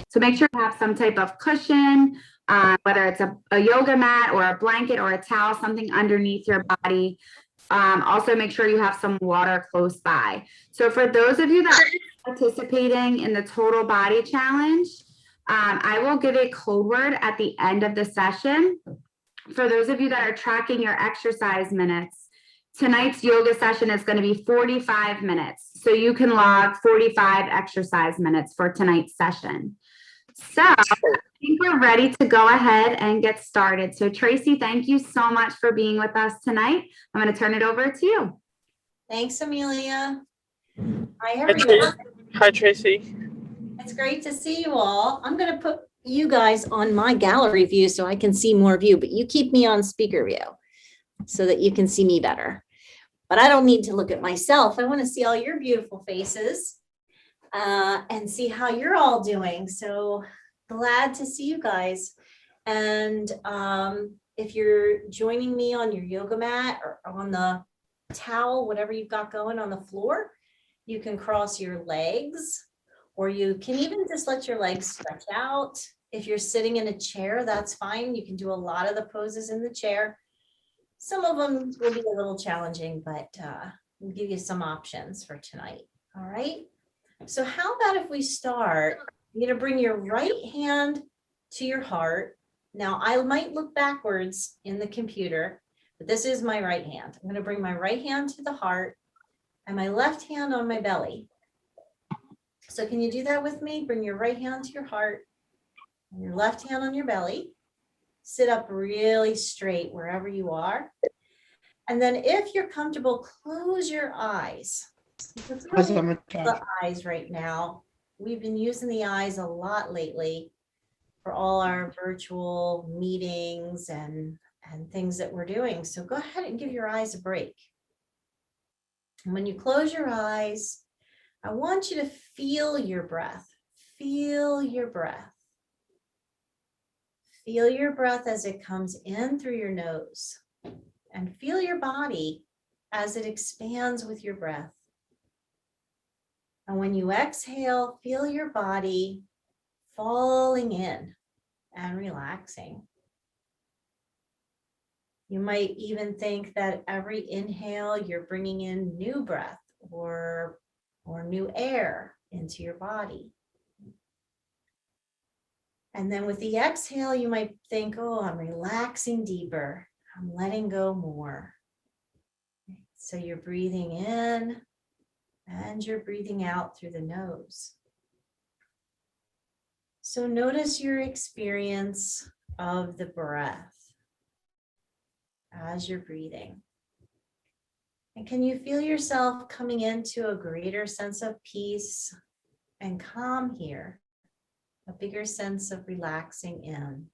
So make sure you have some type of cushion, whether it's a yoga mat or a blanket or a towel, something underneath your body. Also make sure you have some water close by. So for those of you that are participating in the total body challenge, I will give a code word at the end of the session. For those of you that are tracking your exercise minutes, tonight's yoga session is going to be 45 minutes. So you can log 45 exercise minutes for tonight's session. So I think we're ready to go ahead and get started. So Tracey, thank you so much for being with us tonight. I'm going to turn it over to you. Thanks, Amelia. Hi, everyone. Hi, Tracey. It's great to see you all. I'm going to put you guys on my gallery view so I can see more of you, but you keep me on speaker view so that you can see me better. But I don't need to look at myself. I want to see all your beautiful faces and see how you're all doing. So glad to see you guys. And if you're joining me on your yoga mat or on the towel, whatever you've got going on the floor, you can cross your legs, or you can even just let your legs stretch out. If you're sitting in a chair, that's fine. You can do a lot of the poses in the chair. Some of them will be a little challenging, but we'll give you some options for tonight. All right. So how about if we start, you're going to bring your right hand to your heart. Now I might look backwards in the computer, but this is my right hand. I'm going to bring my right hand to the heart and my left hand on my belly. So can you do that with me? Bring your right hand to your heart and your left hand on your belly. Sit up really straight wherever you are. And then if you're comfortable, close your eyes. The eyes right now. We've been using the eyes a lot lately for all our virtual meetings and things that we're doing. So go ahead and give your eyes a break. And when you close your eyes, I want you to feel your breath. Feel your breath. Feel your breath as it comes in through your nose, and feel your body as it expands with your breath. And when you exhale, feel your body falling in and relaxing. You might even think that every inhale, you're bringing in new breath or new air into your body. And then with the exhale, you might think, oh, I'm relaxing deeper. I'm letting go more. So you're breathing in and you're breathing out through the nose. So notice your experience of the breath as you're breathing. And can you feel yourself coming into a greater sense of peace and calm here? A bigger sense of relaxing in.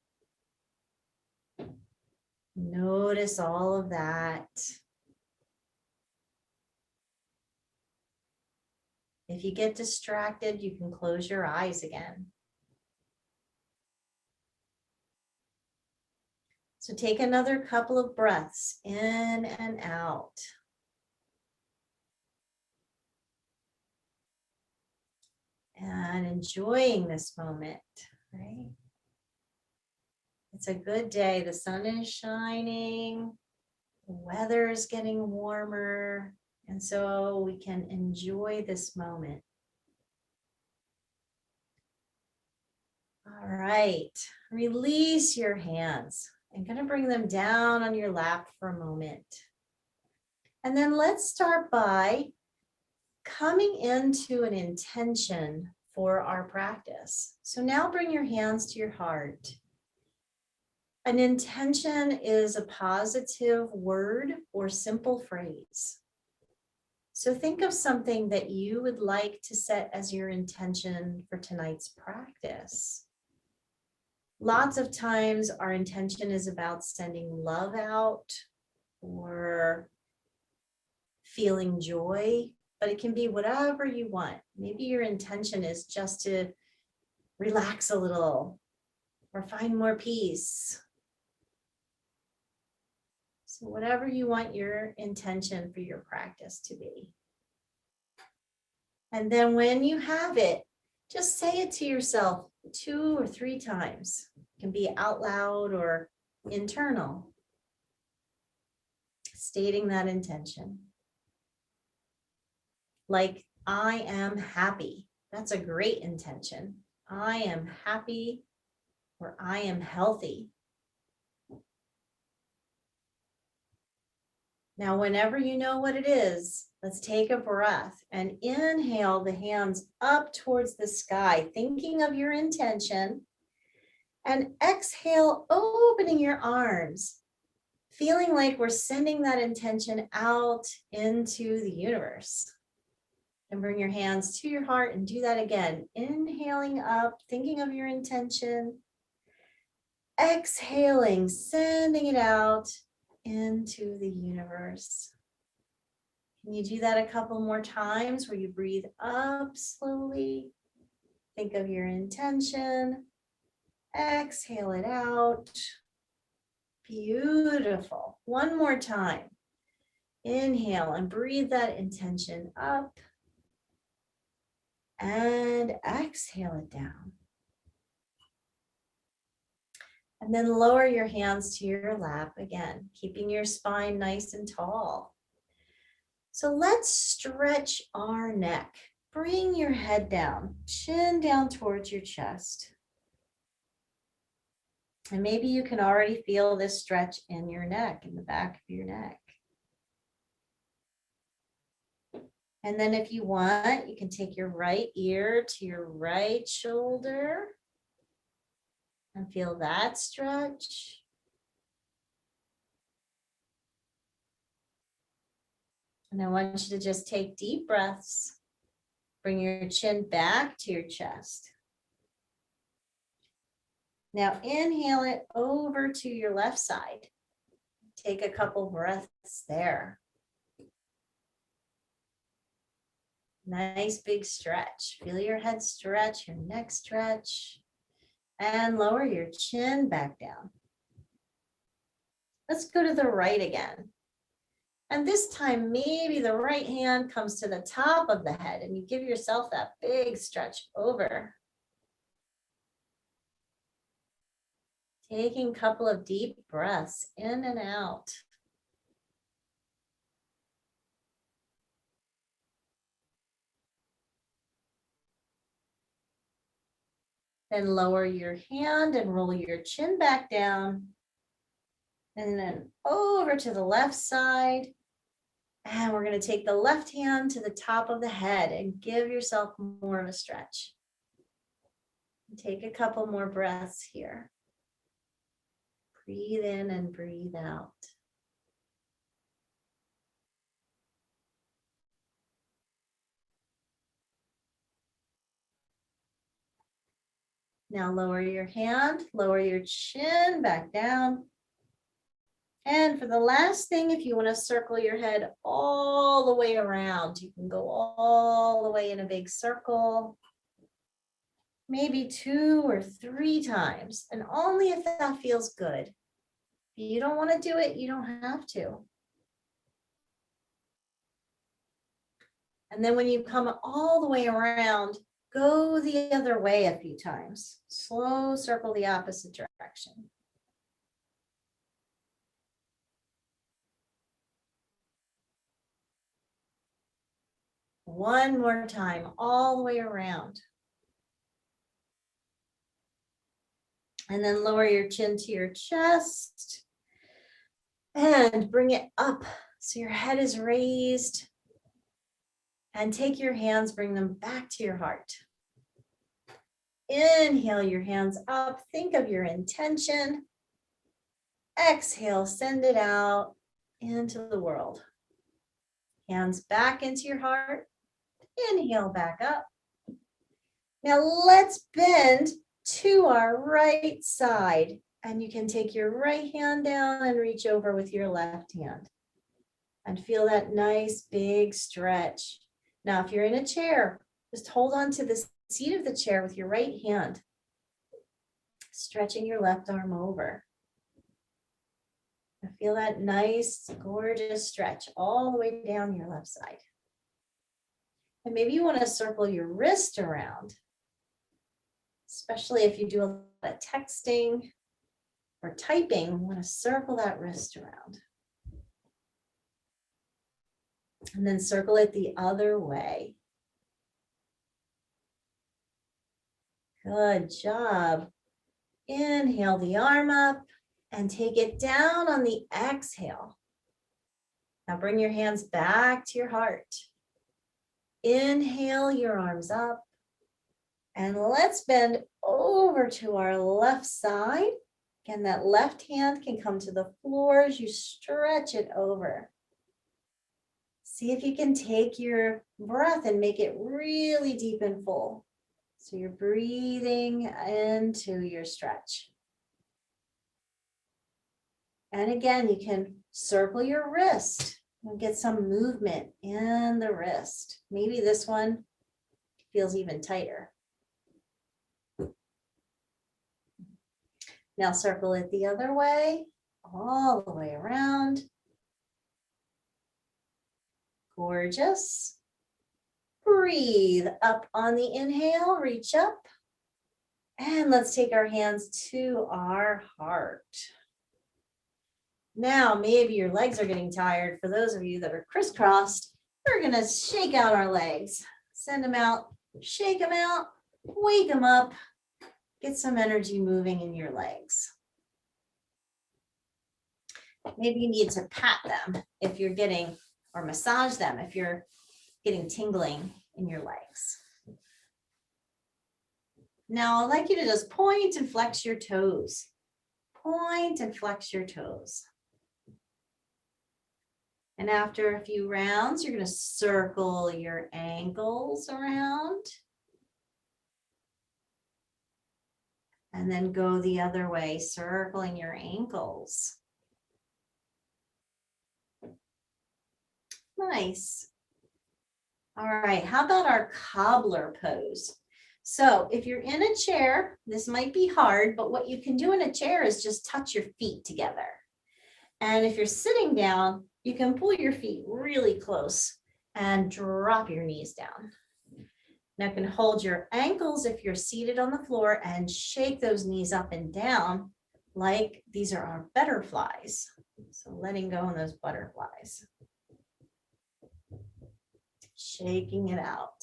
Notice all of that. If you get distracted, you can close your eyes again. So take another couple of breaths in and out. And enjoying this moment, right? It's a good day. The sun is shining, the weather is getting warmer, and so we can enjoy this moment. All right, release your hands. I'm going to bring them down on your lap for a moment. And then let's start by coming into an intention for our practice. So now bring your hands to your heart. An intention is a positive word or simple phrase. So think of something that you would like to set as your intention for tonight's practice. Lots of times our intention is about sending love out or feeling joy, but it can be whatever you want. Maybe your intention is just to relax a little or find more peace. So whatever you want your intention for your practice to be. And then when you have it, just say it to yourself 2 or 3 times. It can be out loud or internal. Stating that intention. Like, I am happy. That's a great intention. I am happy, or I am healthy. Now, whenever you know what it is, let's take a breath and inhale the hands up towards the sky, thinking of your intention, and exhale, opening your arms, feeling like we're sending that intention out into the universe. And bring your hands to your heart and do that again. Inhaling up, thinking of your intention. Exhaling, sending it out into the universe. Can you do that a couple more times where you breathe up slowly? Think of your intention. Exhale it out. Beautiful. One more time. Inhale and breathe that intention up. And exhale it down. And then lower your hands to your lap again, keeping your spine nice and tall. So let's stretch our neck. Bring your head down, chin down towards your chest. And maybe you can already feel this stretch in your neck, in the back of your neck. And then if you want, you can take your right ear to your right shoulder and feel that stretch. And I want you to just take deep breaths. Bring your chin back to your chest. Now inhale it over to your left side. Take a couple breaths there. Nice big stretch. Feel your head stretch, your neck stretch, and lower your chin back down. Let's go to the right again. And this time, maybe the right hand comes to the top of the head and you give yourself that big stretch over. Taking a couple of deep breaths in and out. Then lower your hand and roll your chin back down. And then over to the left side. And we're going to take the left hand to the top of the head and give yourself more of a stretch. Take a couple more breaths here. Breathe in and breathe out. Now lower your hand, lower your chin back down. And for the last thing, if you want to circle your head all the way around, you can go all the way in a big circle, maybe 2 or 3 times, and only if that feels good. If you don't want to do it, you don't have to. And then when you come all the way around, go the other way a few times. Slow circle the opposite direction. One more time, all the way around. And then lower your chin to your chest and bring it up so your head is raised. And take your hands, bring them back to your heart. Inhale your hands up, think of your intention. Exhale, send it out into the world. Hands back into your heart. Inhale back up. Now let's bend to our right side. And you can take your right hand down and reach over with your left hand. And feel that nice big stretch. Now, if you're in a chair, just hold on to the seat of the chair with your right hand, stretching your left arm over. And feel that nice, gorgeous stretch all the way down your left side. And maybe you want to circle your wrist around. especially if you do a lot of texting or typing, you want to circle that wrist around. And then circle it the other way. Good job. Inhale the arm up and take it down on the exhale. Now bring your hands back to your heart. Inhale your arms up. And let's bend over to our left side. Again, that left hand can come to the floor as you stretch it over. See if you can take your breath and make it really deep and full. So you're breathing into your stretch. And again, you can circle your wrist and get some movement in the wrist. Maybe this one feels even tighter. Now circle it the other way, all the way around. Gorgeous. Breathe up on the inhale, reach up. And let's take our hands to our heart. Now, maybe your legs are getting tired. For those of you that are crisscrossed, we're gonna shake out our legs. Send them out, shake them out, wake them up. Get some energy moving in your legs. Maybe you need to pat them if you're getting, or massage them if you're getting tingling in your legs. Now I'd like you to just point and flex your toes. Point and flex your toes. And after a few rounds, you're going to circle your ankles around. And then go the other way, circling your ankles. Nice. All right, how about our cobbler pose? So if you're in a chair, this might be hard, but what you can do in a chair is just touch your feet together. And if you're sitting down, you can pull your feet really close and drop your knees down. Now you can hold your ankles if you're seated on the floor and shake those knees up and down like these are our butterflies. So letting go of those butterflies. Shaking it out.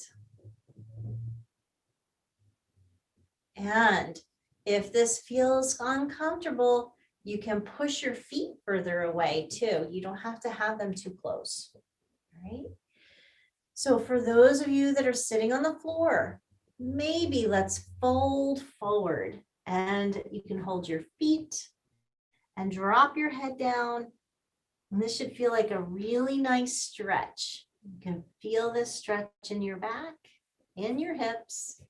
And if this feels uncomfortable, you can push your feet further away too. You don't have to have them too close, all right? So for those of you that are sitting on the floor, maybe let's fold forward and you can hold your feet and drop your head down. And this should feel like a really nice stretch. You can feel this stretch in your back, in your hips.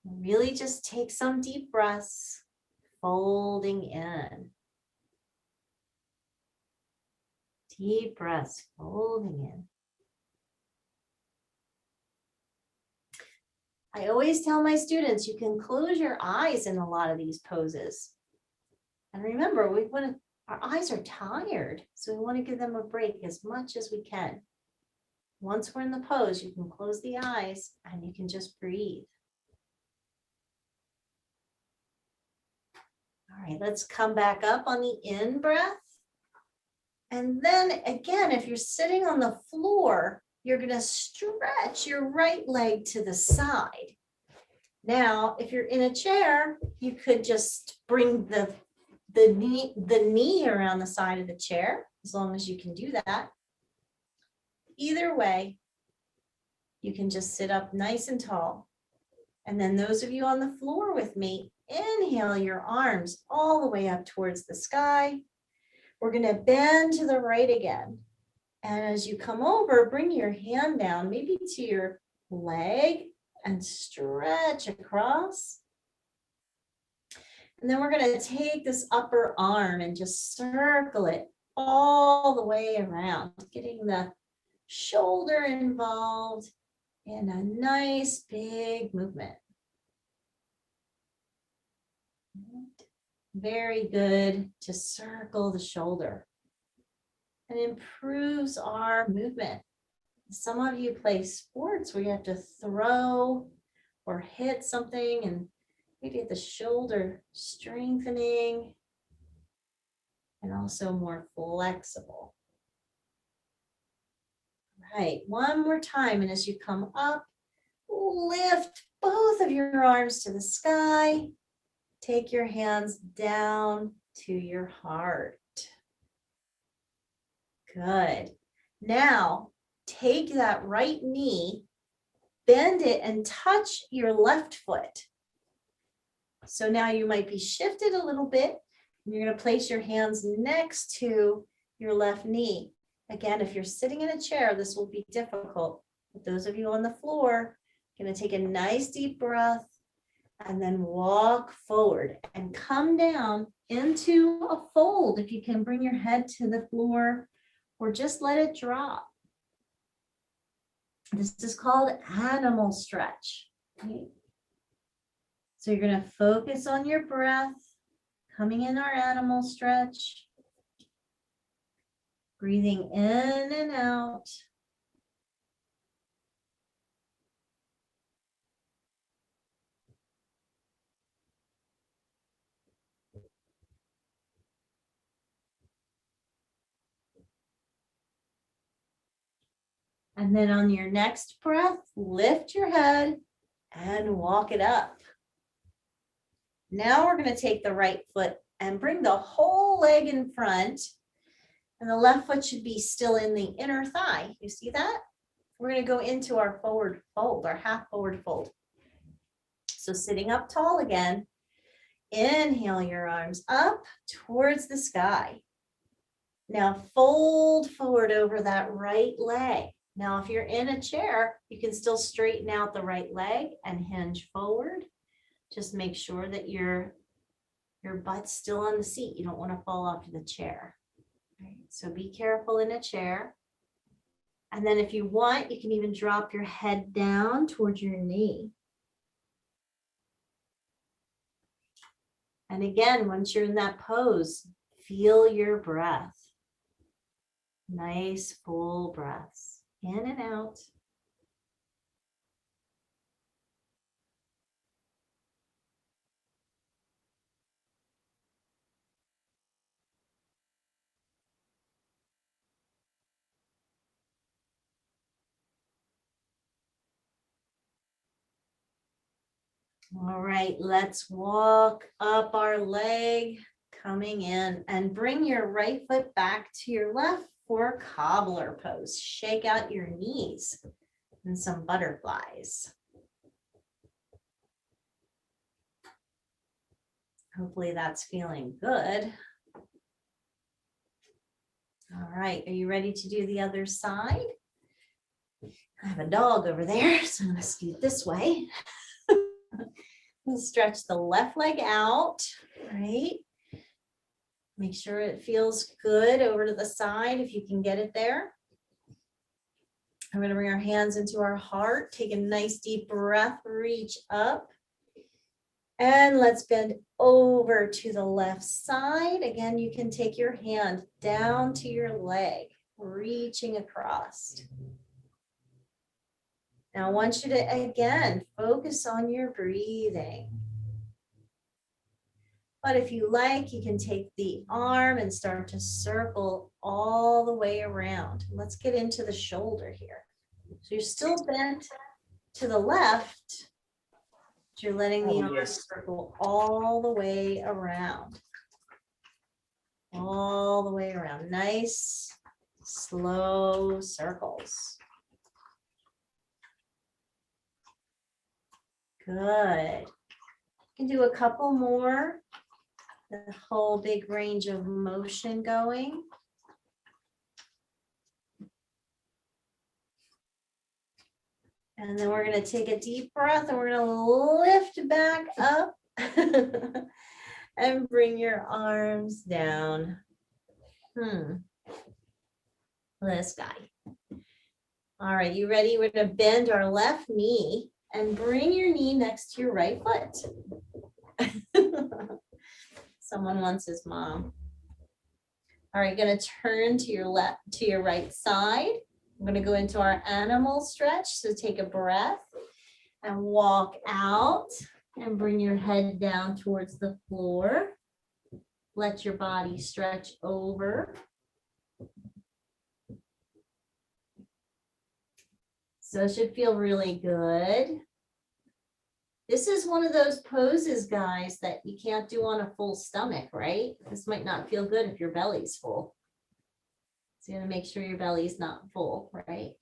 Really just take some deep breaths, folding in. Deep breaths, folding in. I always tell my students, you can close your eyes in a lot of these poses. And remember, our eyes are tired, so we want to give them a break as much as we can. Once we're in the pose, you can close the eyes and you can just breathe. All right, let's come back up on the in breath. And then again, if you're sitting on the floor, you're going to stretch your right leg to the side. Now, if you're in a chair, you could just bring the knee around the side of the chair, as long as you can do that. Either way, you can just sit up nice and tall. And then those of you on the floor with me, inhale your arms all the way up towards the sky. We're going to bend to the right again. And as you come over, bring your hand down, maybe to your leg, and stretch across. And then we're going to take this upper arm and just circle it all the way around, getting the shoulder involved in a nice big movement. Very good to circle the shoulder. It improves our movement. Some of you play sports where you have to throw or hit something, and Maybe the shoulder strengthening and also more flexible. Right, one more time. And as you come up, lift both of your arms to the sky. Take your hands down to your heart. Good. Now, take that right knee, bend it, and touch your left foot. So now you might be shifted a little bit. And you're going to place your hands next to your left knee. Again, if you're sitting in a chair, this will be difficult. But those of you on the floor, going to take a nice deep breath and then walk forward and come down into a fold. If you can bring your head to the floor or just let it drop. This is called animal stretch. Okay? So you're going to focus on your breath, coming in our animal stretch, breathing in and out. And then on your next breath, lift your head and walk it up. Now we're going to take the right foot and bring the whole leg in front. And the left foot should be still in the inner thigh. You see that? We're going to go into our forward fold, our half forward fold. So sitting up tall again, inhale your arms up towards the sky. Now fold forward over that right leg. Now, if you're in a chair, you can still straighten out the right leg and hinge forward. Just make sure that your butt's still on the seat. You don't want to fall off the chair. Right? So be careful in a chair. And then if you want, you can even drop your head down towards your knee. And again, once you're in that pose, feel your breath. Nice full breaths. In and out. All right, let's walk up our leg, coming in, and bring your right foot back to your left for Cobbler Pose. Shake out your knees and some butterflies. Hopefully that's feeling good. All right, are you ready to do the other side? I have a dog over there, so I'm going to scoot this way. We'll stretch the left leg out, right? Make sure it feels good over to the side if you can get it there. I'm going to bring our hands into our heart. Take a nice deep breath, reach up. And let's bend over to the left side. Again, you can take your hand down to your leg, reaching across. Now I want you to, again, focus on your breathing. But if you like, you can take the arm and start to circle all the way around. Let's get into the shoulder here. So you're still bent to the left, but you're letting the arm circle all the way around. All the way around. Nice, slow circles. Good. You can do a couple more. The whole big range of motion going. And then we're going to take a deep breath and we're going to lift back up and bring your arms down. This guy. All right, you ready? We're going to bend our left knee and bring your knee next to your right foot. Someone wants his mom. All right, going to turn to your left, to your right side. I'm going to go into our animal stretch. So take a breath and walk out. And bring your head down towards the floor. Let your body stretch over. So it should feel really good. This is one of those poses, guys, that you can't do on a full stomach, right? This might not feel good if your belly's full. So you're gonna make sure your belly's not full, right?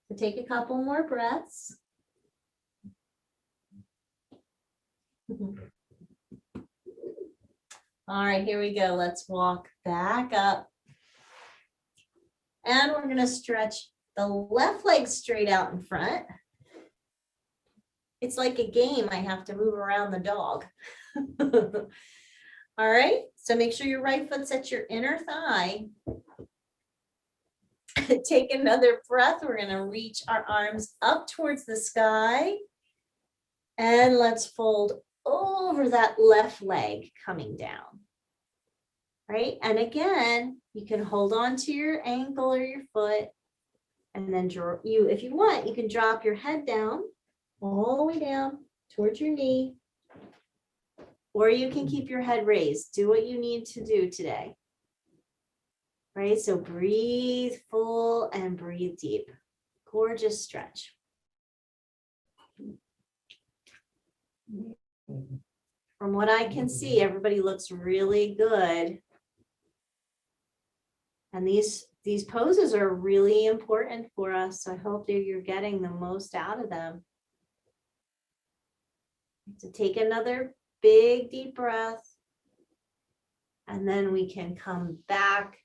So take a couple more breaths. All right, here we go. Let's walk back up. And we're gonna stretch the left leg straight out in front. It's like a game. I have to move around the dog. All right, so make sure your right foot's at your inner thigh. Take another breath. We're gonna reach our arms up towards the sky. And let's fold over that left leg coming down. Right, and again, you can hold on to your ankle or your foot. And then if you want, you can drop your head down, all the way down towards your knee. Or you can keep your head raised. Do what you need to do today. Right, so breathe full and breathe deep. Gorgeous stretch. From what I can see, everybody looks really good. And these poses are really important for us. So I hope that you're getting the most out of them. So take another big deep breath. And then we can come back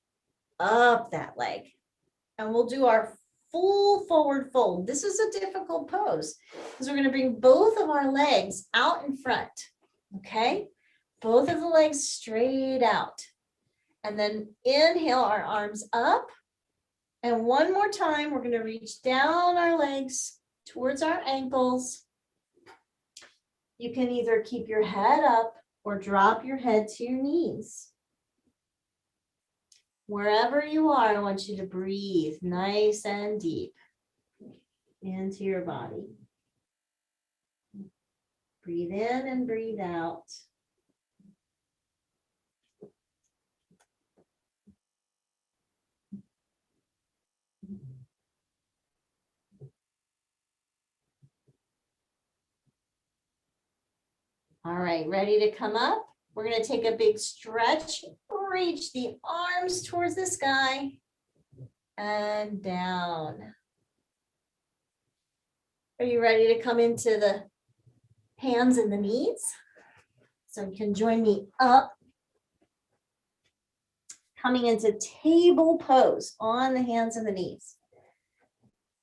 up that leg. And we'll do our full forward fold. This is a difficult pose because we're going to bring both of our legs out in front. Okay? Both of the legs straight out. And then inhale our arms up. And one more time, we're going to reach down our legs towards our ankles. You can either keep your head up or drop your head to your knees. Wherever you are, I want you to breathe nice and deep into your body. Breathe in and breathe out. All right, ready to come up? We're going to take a big stretch, reach the arms towards the sky and down. Are you ready to come into the hands and the knees? So you can join me up. Coming into table pose on the hands and the knees.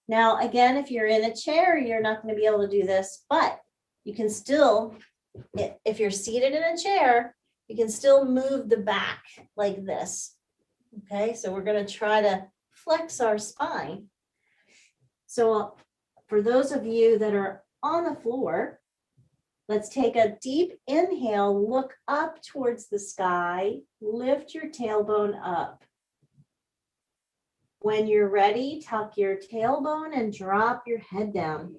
Now, again, if you're in a chair, you're not going to be able to do this, but you can still, if you're seated in a chair, you can still move the back like this. Okay, so we're going to try to flex our spine. So for those of you that are on the floor, let's take a deep inhale, look up towards the sky, lift your tailbone up. When you're ready, tuck your tailbone and drop your head down.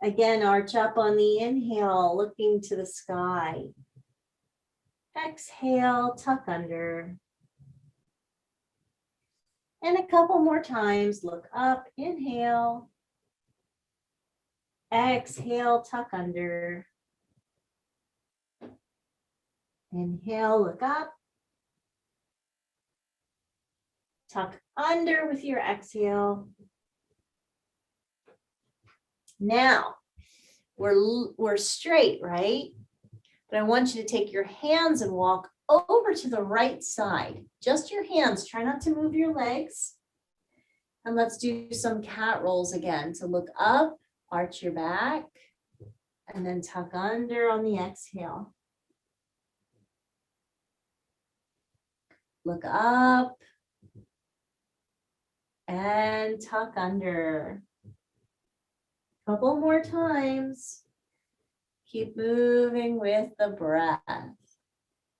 Again, arch up on the inhale, looking to the sky. Exhale, tuck under. And a couple more times, look up, inhale. Exhale, tuck under. Inhale, look up. Tuck under with your exhale. Now, we're straight, right? But I want you to take your hands and walk over to the right side. Just your hands. Try not to move your legs. And let's do some cat rolls again. So look up, arch your back, and then tuck under on the exhale. Look up and tuck under. Couple more times. Keep moving with the breath.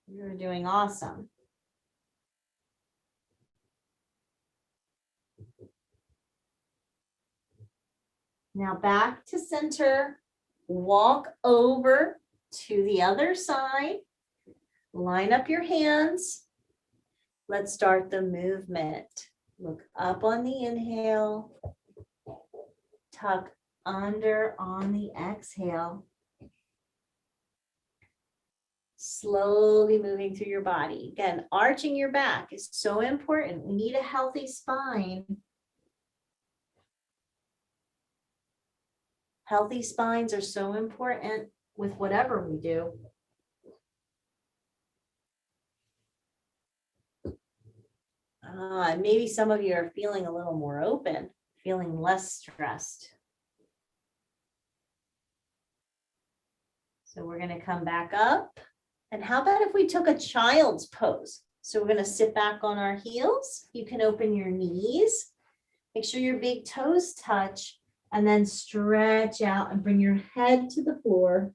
You're doing awesome. Now back to center. Walk over to the other side. Line up your hands. Let's start the movement. Look up on the inhale. Tuck under on the exhale. Slowly moving through your body. Again, arching your back is so important. We need a healthy spine. Healthy spines are so important with whatever we do. Maybe some of you are feeling a little more open, feeling less stressed. So we're going to come back up. And how about if we took a child's pose? So we're going to sit back on our heels. You can open your knees. Make sure your big toes touch and then stretch out and bring your head to the floor.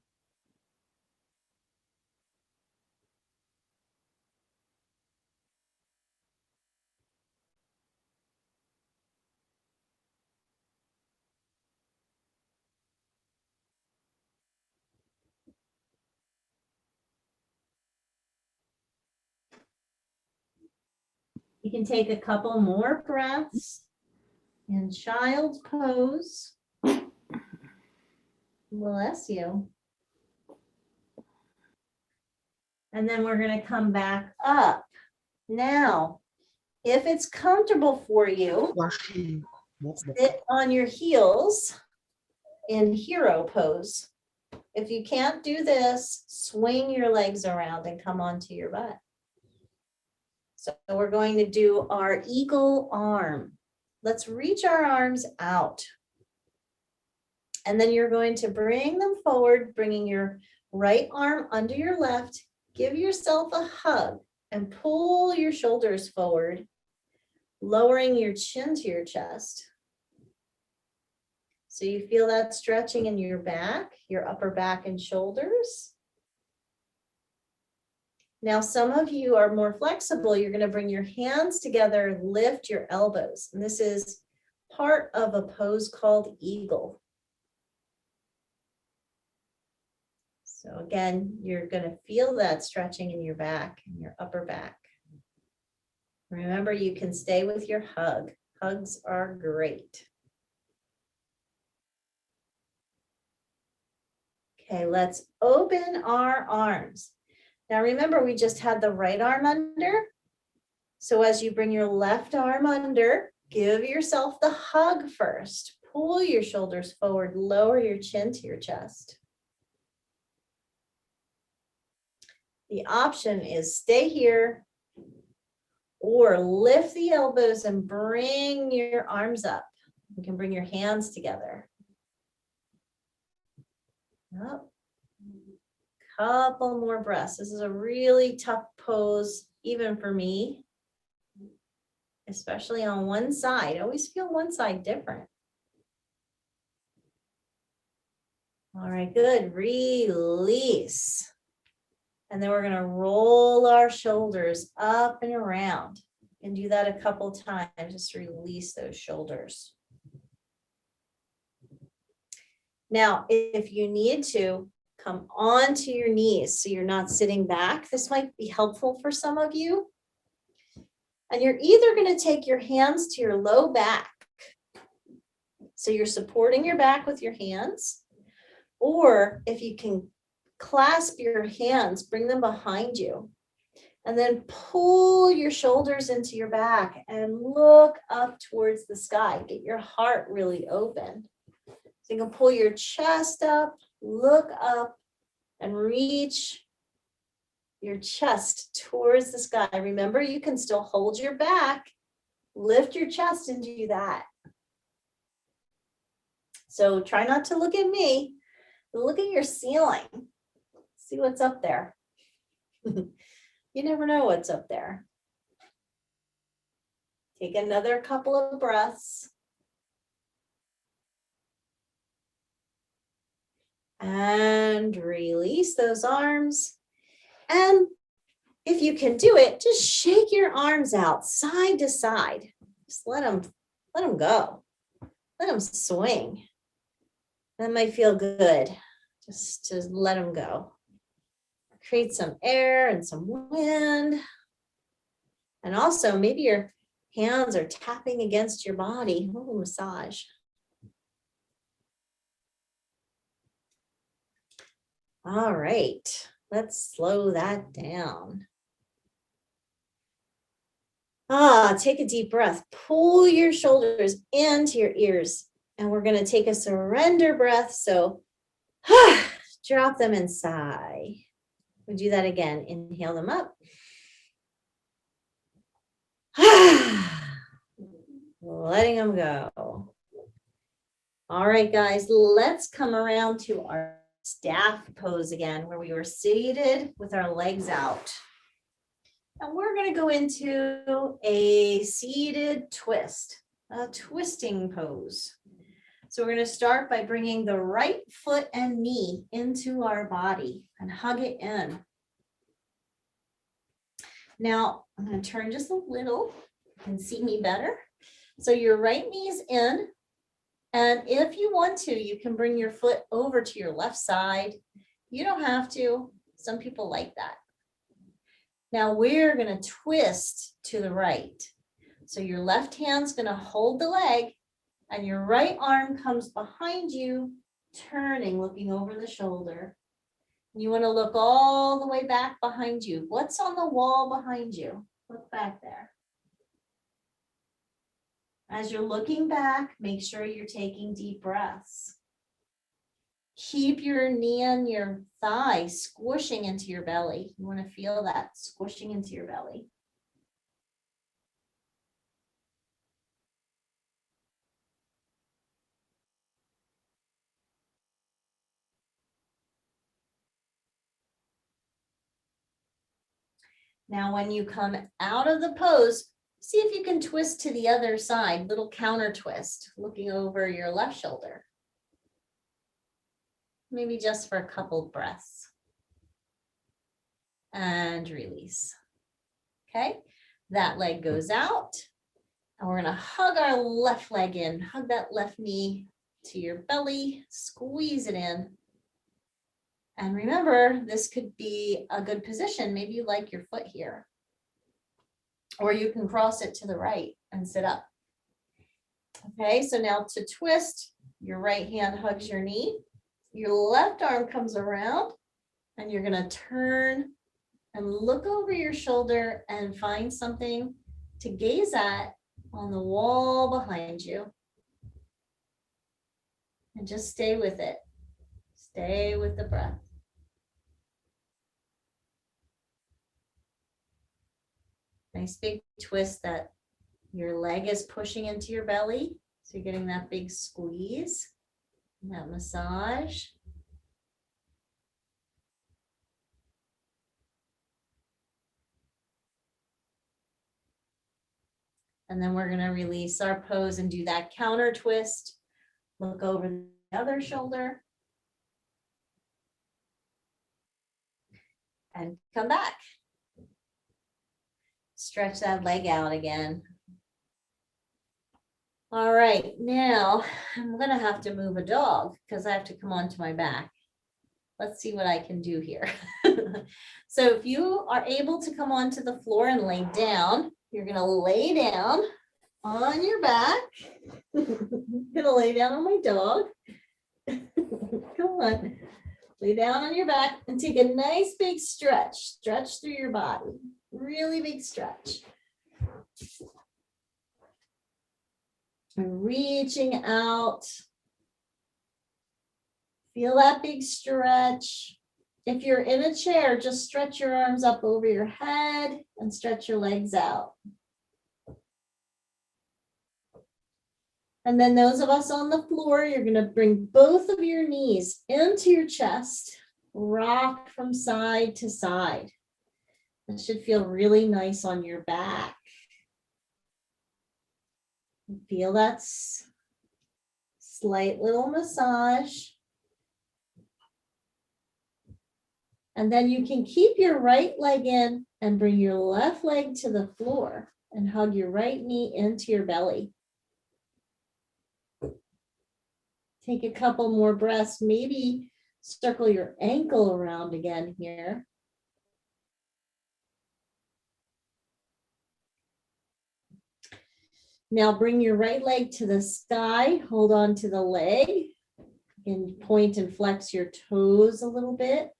You can take a couple more breaths in child's pose. Bless you. And then we're going to come back up. Now, if it's comfortable for you, sit on your heels in hero pose. If you can't do this, swing your legs around and come onto your butt. So we're going to do our eagle arm. Let's reach our arms out. And then you're going to bring them forward, bringing your right arm under your left. Give yourself a hug and pull your shoulders forward, lowering your chin to your chest. So you feel that stretching in your back, your upper back and shoulders. Now, some of you are more flexible. You're going to bring your hands together and lift your elbows. And this is part of a pose called eagle. So again, you're going to feel that stretching in your back and your upper back. Remember, you can stay with your hug. Hugs are great. Okay, let's open our arms. Now remember, we just had the right arm under. So as you bring your left arm under, give yourself the hug first. Pull your shoulders forward, lower your chin to your chest. The option is stay here or lift the elbows and bring your arms up. You can bring your hands together. Up. Couple more breaths. This is a really tough pose, even for me, especially on one side. I always feel one side different. All right, good. Release. And then we're going to roll our shoulders up and around. And do that a couple times. Just release those shoulders. Now, if you need to, come onto your knees so you're not sitting back. This might be helpful for some of you. And you're either going to take your hands to your low back. So you're supporting your back with your hands. Or if you can clasp your hands, bring them behind you. And then pull your shoulders into your back and look up towards the sky. Get your heart really open. So you can pull your chest up, look up, and reach your chest towards the sky. Remember, you can still hold your back, lift your chest and do that. So try not to look at me, but look at your ceiling. See what's up there. You never know what's up there. Take another couple of breaths. And release those arms. And if you can do it, just shake your arms out side to side. Just let them go. Let them swing. That might feel good. Just to let them go. Create some air and some wind. And also maybe your hands are tapping against your body. A little massage. All right, let's slow that down. Take a deep breath. Pull your shoulders into your ears. And we're going to take a surrender breath. So drop them and sigh. We'll do that again. Inhale them up. Letting them go. All right, guys, let's come around to our staff pose again, where we were seated with our legs out. And we're going to go into a seated twist, a twisting pose. So we're going to start by bringing the right foot and knee into our body and hug it in. Now, I'm going to turn just a little. You can see me better. So your right knee is in. And if you want to, you can bring your foot over to your left side. You don't have to. Some people like that. Now we're going to twist to the right. So your left hand's going to hold the leg and your right arm comes behind you, turning, looking over the shoulder. You want to look all the way back behind you. What's on the wall behind you? Look back there. As you're looking back, make sure you're taking deep breaths. Keep your knee and your thigh squishing into your belly. You want to feel that squishing into your belly. Now, when you come out of the pose, see if you can twist to the other side, little counter twist, looking over your left shoulder. Maybe just for a couple breaths. And release. Okay, that leg goes out. And we're going to hug our left leg in. Hug that left knee to your belly. Squeeze it in. And remember, this could be a good position. Maybe you like your foot here. Or you can cross it to the right and sit up. Okay, so now to twist, your right hand hugs your knee. Your left arm comes around and you're going to turn and look over your shoulder and find something to gaze at on the wall behind you. And just stay with it. Stay with the breath. Nice big twist that your leg is pushing into your belly. So you're getting that big squeeze, that massage. And then we're going to release our pose and do that counter twist. Look over the other shoulder. And come back. Stretch that leg out again. All right, now I'm going to have to move a dog because I have to come onto my back. Let's see what I can do here. So if you are able to come onto the floor and lay down, you're going to lay down on your back. I'm going to lay down on my dog. Come on. Lay down on your back and take a nice big stretch. Stretch through your body. Really big stretch. And reaching out. Feel that big stretch. If you're in a chair, just stretch your arms up over your head and stretch your legs out. And then those of us on the floor, you're going to bring both of your knees into your chest. Rock from side to side. That should feel really nice on your back. Feel that slight little massage. And then you can keep your right leg in and bring your left leg to the floor and hug your right knee into your belly. Take a couple more breaths, maybe circle your ankle around again here. Now bring your right leg to the sky, hold on to the leg, and point and flex your toes a little bit.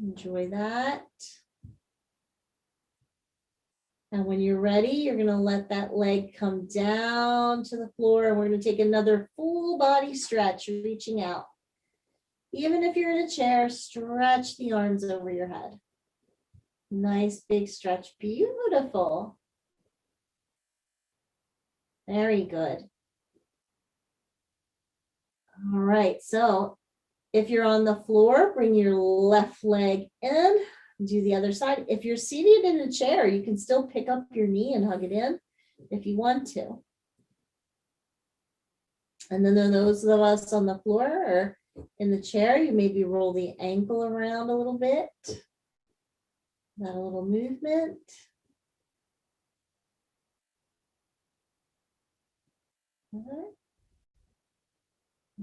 Enjoy that. And when you're ready, you're going to let that leg come down to the floor. And we're going to take another full body stretch, reaching out. Even if you're in a chair, stretch the arms over your head. Nice big stretch. Beautiful. Very good. All right. So if you're on the floor, bring your left leg in. Do the other side. If you're seated in a chair, you can still pick up your knee and hug it in if you want to. And then those of us on the floor or in the chair, you maybe roll the ankle around a little bit. That a little movement.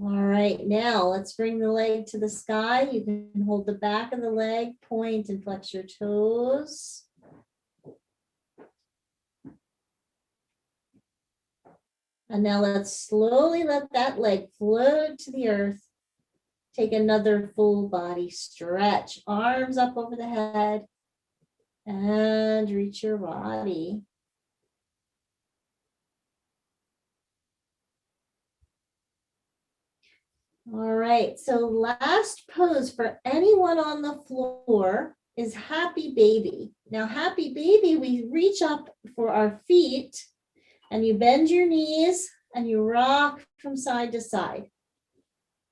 All right, now let's bring the leg to the sky. You can hold the back of the leg, point and flex your toes. And now let's slowly let that leg float to the earth. Take another full body stretch. Arms up over the head and reach your body. All right, so last pose for anyone on the floor is happy baby. Now, happy baby, we reach up for our feet and you bend your knees and you rock from side to side.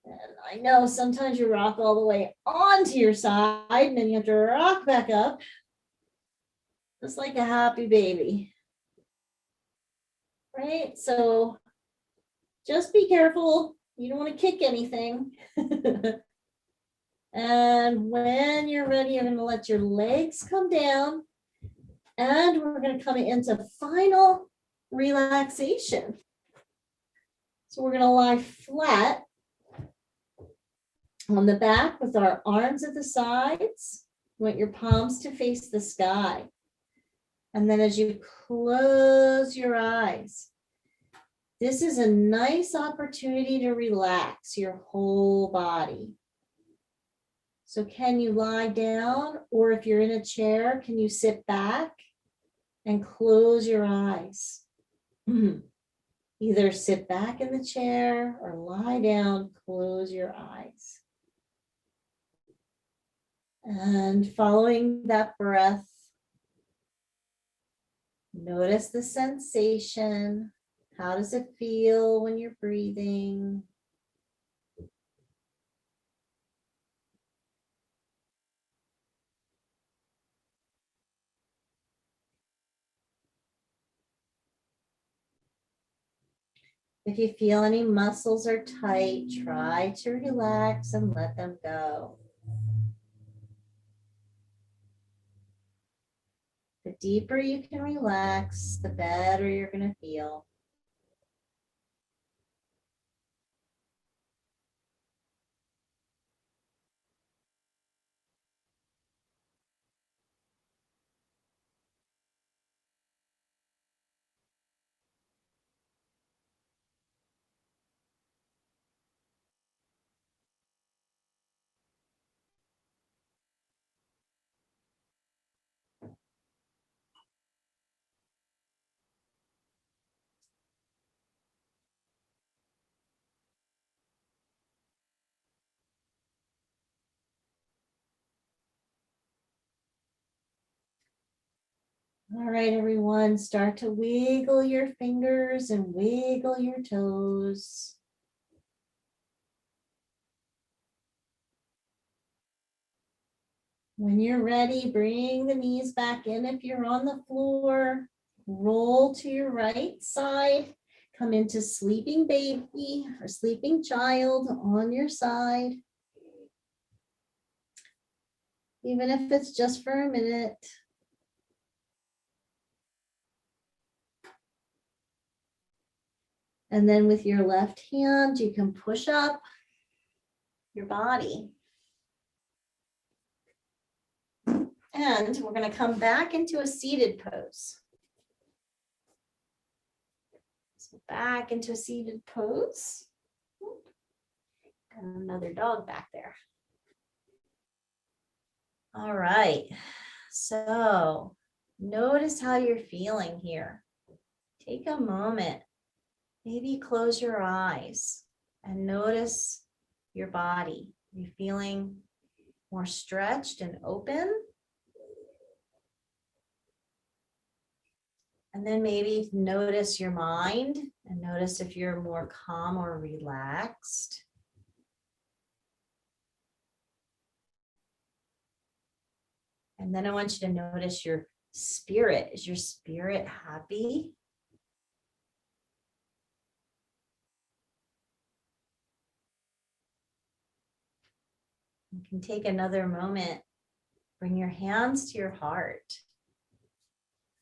And I know sometimes you rock all the way onto your side and then you have to rock back up, just like a happy baby. Right, so just be careful. You don't want to kick anything. And when you're ready, you're going to let your legs come down. And we're going to come into final relaxation. So we're going to lie flat on the back with our arms at the sides. You want your palms to face the sky. And then as you close your eyes, this is a nice opportunity to relax your whole body. So can you lie down, or if you're in a chair, can you sit back and close your eyes? Either sit back in the chair or lie down, close your eyes. And following that breath, notice the sensation. How does it feel when you're breathing? If you feel any muscles are tight, try to relax and let them go. The deeper you can relax, the better you're going to feel. All right, everyone, start to wiggle your fingers and wiggle your toes. When you're ready, bring the knees back in. If you're on the floor, roll to your right side. Come into sleeping baby or sleeping child on your side. Even if it's just for a minute. And then with your left hand, you can push up your body. And we're going to come back into a seated pose. So back into a seated pose. Got another dog back there. All right. So notice how you're feeling here. Take a moment. Maybe close your eyes and notice your body. You're feeling more stretched and open. And then maybe notice your mind and notice if you're more calm or relaxed. And then I want you to notice your spirit. Is your spirit happy? You can take another moment, bring your hands to your heart.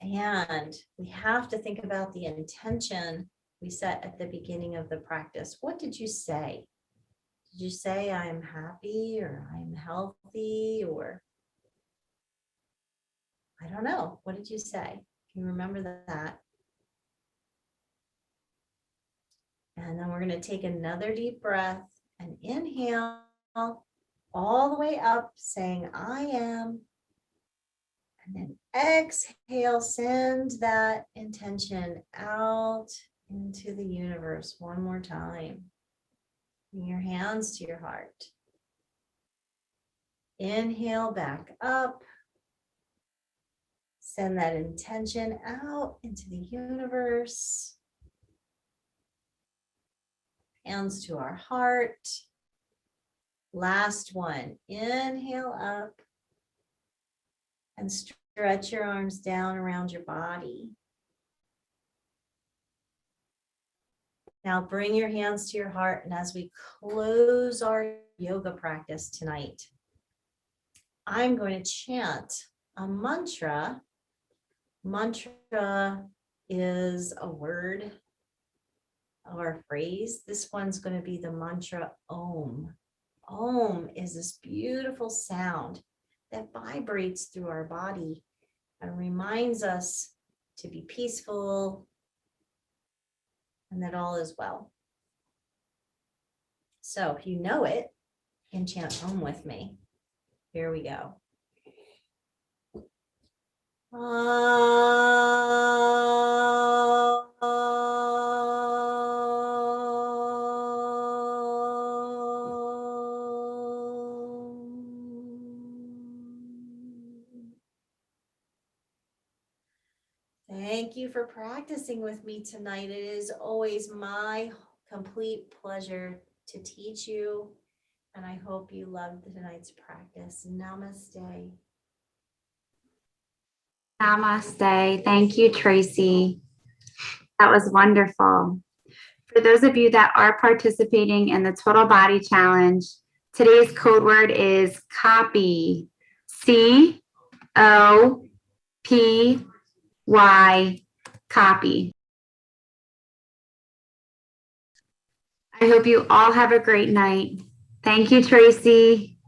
And we have to think about the intention we set at the beginning of the practice. What did you say? Did you say I'm happy or I'm healthy or I don't know. What did you say? Can you remember that? And then we're going to take another deep breath and inhale all the way up, saying I am. And then exhale, send that intention out into the universe one more time. Bring your hands to your heart. Inhale back up. Send that intention out into the universe. Hands to our heart. Last one. Inhale up. And stretch your arms down around your body. Now bring your hands to your heart. And as we close our yoga practice tonight, I'm going to chant a mantra. Mantra is a word or a phrase. This one's going to be the mantra Om. Om is this beautiful sound that vibrates through our body and reminds us to be peaceful and that all is well. So if you know it, you can chant Om with me. Here we go. Thank you for practicing with me tonight. It is always my complete pleasure to teach you, and I hope you loved tonight's practice. Namaste. Namaste. Thank you, Tracey. That was wonderful. For those of you that are participating in the Total Body Challenge, today's code word is copy. COPY. Copy. I hope you all have a great night. Thank you, Tracey.